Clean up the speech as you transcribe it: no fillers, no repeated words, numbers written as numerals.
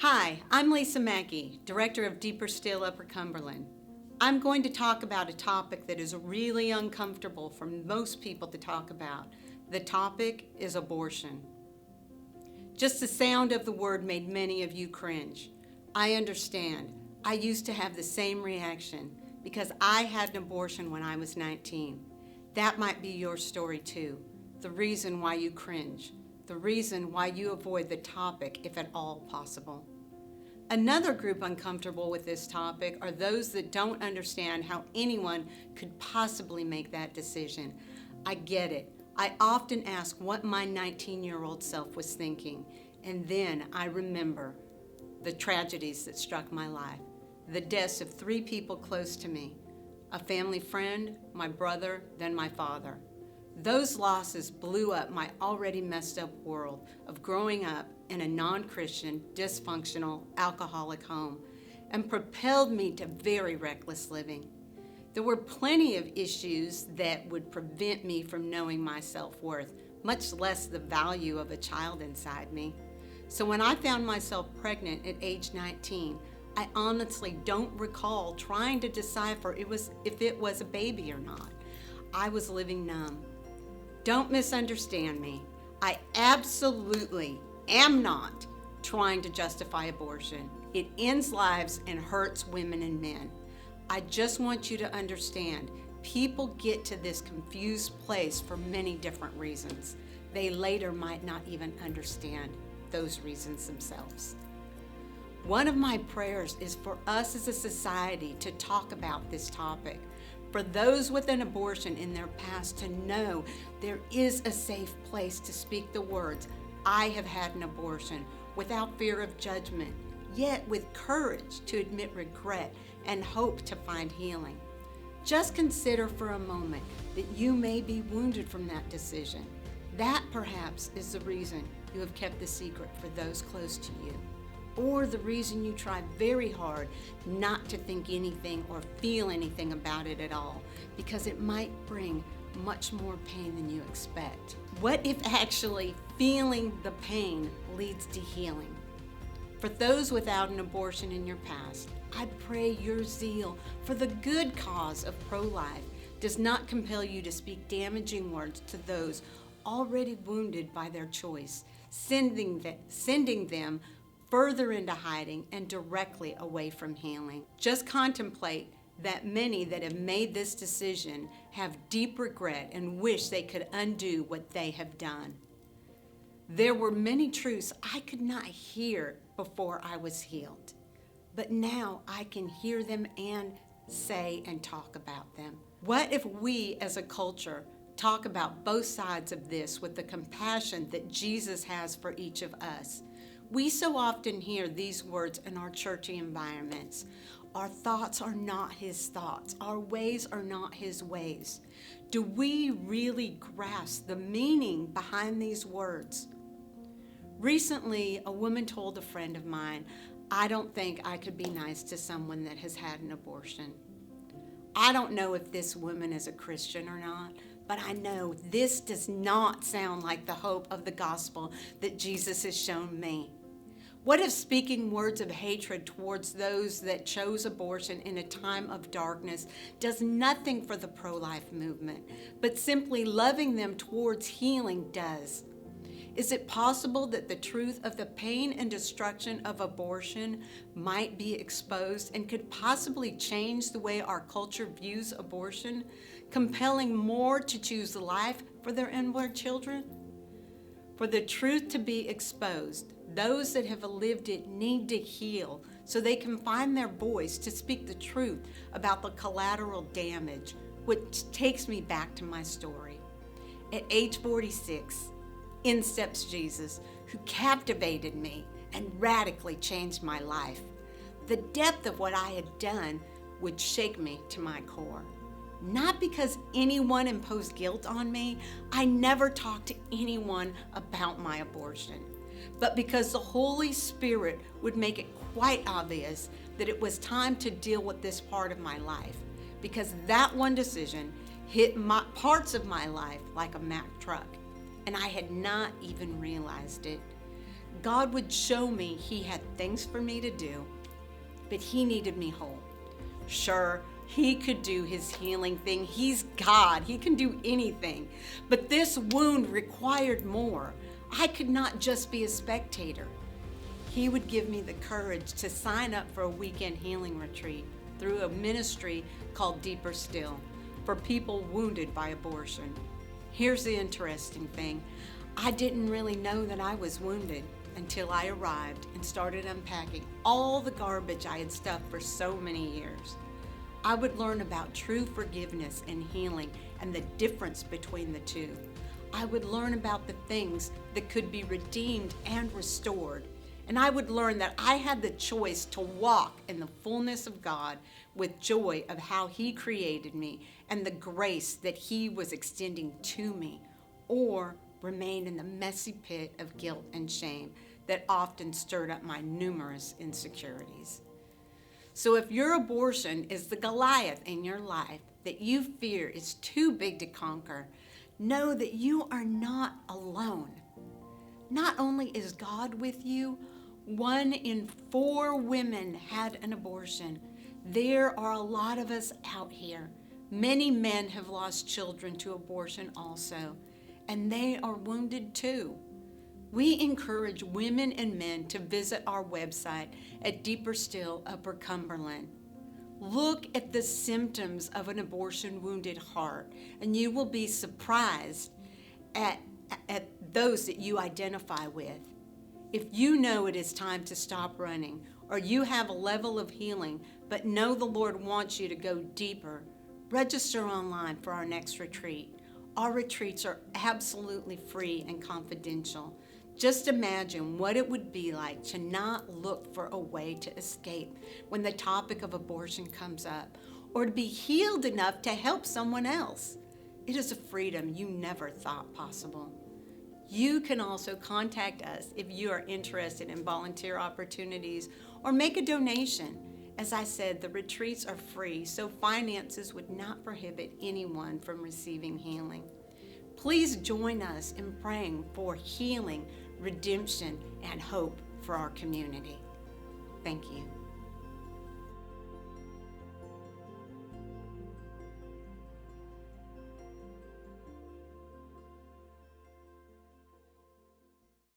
Hi, I'm Lisa Mackey, Director of Deeper Still Upper Cumberland. I'm going to talk about a topic that is really uncomfortable for most people to talk about. The topic is abortion. Just the sound of the word made many of you cringe. I understand. I used to have the same reaction because I had an abortion when I was 19. That might be your story too. The reason why you cringe. The reason why you avoid the topic if at all possible. Another group uncomfortable with this topic are those that don't understand how anyone could possibly make that decision. I get it. I often ask what my 19-year-old self was thinking, and then I remember the tragedies that struck my life. The deaths of 3 people close to me, a family friend, my brother, then my father. Those losses blew up my already messed up world of growing up in a non-Christian, dysfunctional, alcoholic home and propelled me to very reckless living. There were plenty of issues that would prevent me from knowing my self-worth, much less the value of a child inside me. So when I found myself pregnant at age 19, I honestly don't recall trying to decipher if it was a baby or not. I was living numb. Don't misunderstand me. I absolutely am not trying to justify abortion. It ends lives and hurts women and men. I just want you to understand, people get to this confused place for many different reasons. They later might not even understand those reasons themselves. One of my prayers is for us as a society to talk about this topic. For those with an abortion in their past to know there is a safe place to speak the words, I have had an abortion, without fear of judgment, yet with courage to admit regret and hope to find healing. Just consider for a moment that you may be wounded from that decision. That perhaps is the reason you have kept the secret for those close to you, or the reason you try very hard not to think anything or feel anything about it at all, because it might bring much more pain than you expect. What if actually feeling the pain leads to healing? For those without an abortion in your past, I pray your zeal for the good cause of pro-life does not compel you to speak damaging words to those already wounded by their choice, sending them further into hiding and directly away from healing. Just contemplate that many that have made this decision have deep regret and wish they could undo what they have done. There were many truths I could not hear before I was healed, but now I can hear them and say and talk about them. What if we as a culture talk about both sides of this with the compassion that Jesus has for each of us? We so often hear these words in our churchy environments. Our thoughts are not his thoughts. Our ways are not his ways. Do we really grasp the meaning behind these words? Recently, a woman told a friend of mine, I don't think I could be nice to someone that has had an abortion. I don't know if this woman is a Christian or not, but I know this does not sound like the hope of the gospel that Jesus has shown me. What if speaking words of hatred towards those that chose abortion in a time of darkness does nothing for the pro-life movement, but simply loving them towards healing does? Is it possible that the truth of the pain and destruction of abortion might be exposed and could possibly change the way our culture views abortion, compelling more to choose life for their unborn children? For the truth to be exposed, those that have lived it need to heal so they can find their voice to speak the truth about the collateral damage, which takes me back to my story. At age 46, in steps Jesus, who captivated me and radically changed my life. The depth of what I had done would shake me to my core. Not because anyone imposed guilt on me. I never talked to anyone about my abortion, but because the Holy Spirit would make it quite obvious that it was time to deal with this part of my life, because that one decision hit parts of my life like a Mack truck, and I had not even realized it. God would show me He had things for me to do, but He needed me whole. Sure, He could do His healing thing. He's God. He can do anything. But this wound required more. I could not just be a spectator. He would give me the courage to sign up for a weekend healing retreat through a ministry called Deeper Still for people wounded by abortion. Here's the interesting thing. I didn't really know that I was wounded until I arrived and started unpacking all the garbage I had stuffed for so many years. I would learn about true forgiveness and healing and the difference between the two. I would learn about the things that could be redeemed and restored. And I would learn that I had the choice to walk in the fullness of God with joy of how He created me and the grace that He was extending to me, or remain in the messy pit of guilt and shame that often stirred up my numerous insecurities. So if your abortion is the Goliath in your life that you fear is too big to conquer, know that you are not alone. Not only is God with you, 1 in 4 women had an abortion. There are a lot of us out here. Many men have lost children to abortion also, and they are wounded too. We encourage women and men to visit our website at Deeper Still Upper Cumberland. Look at the symptoms of an abortion-wounded heart, and you will be surprised at those that you identify with. If you know it is time to stop running, or you have a level of healing, but know the Lord wants you to go deeper, register online for our next retreat. Our retreats are absolutely free and confidential. Just imagine what it would be like to not look for a way to escape when the topic of abortion comes up, or to be healed enough to help someone else. It is a freedom you never thought possible. You can also contact us if you are interested in volunteer opportunities or make a donation. As I said, the retreats are free, so finances would not prohibit anyone from receiving healing. Please join us in praying for healing, redemption, and hope for our community. Thank you.